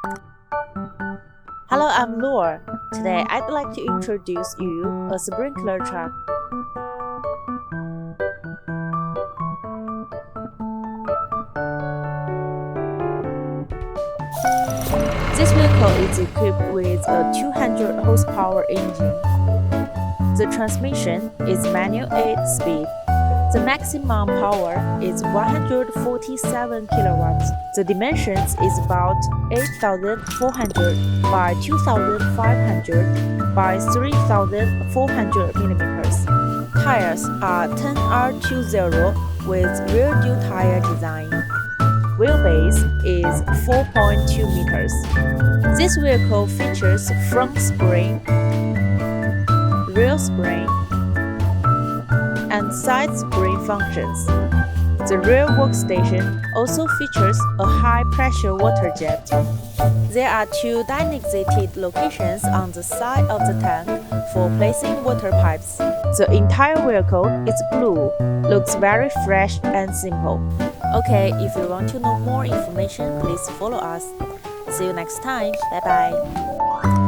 Hello, I'm Laura. Today I'd like to introduce you a sprinkler truck. This vehicle is equipped with a 200 horsepower engine. The transmission is manual 8-speed. The maximum power is 147 kilowatts. The dimensions is about 8,400 by 2,500 by 3,400 millimeters. Tires are 10R20 with rear dual tire design. Wheelbase is 4.2 meters. This vehicle features front spring, rear spring, and side spring functions. The rear workstation also features a high-pressure water jet. There are 2 designated locations on the side of the tank for placing water pipes. The entire vehicle is blue, looks very fresh and simple. Okay, if you want to know more information, please follow us. See you next time. Bye bye.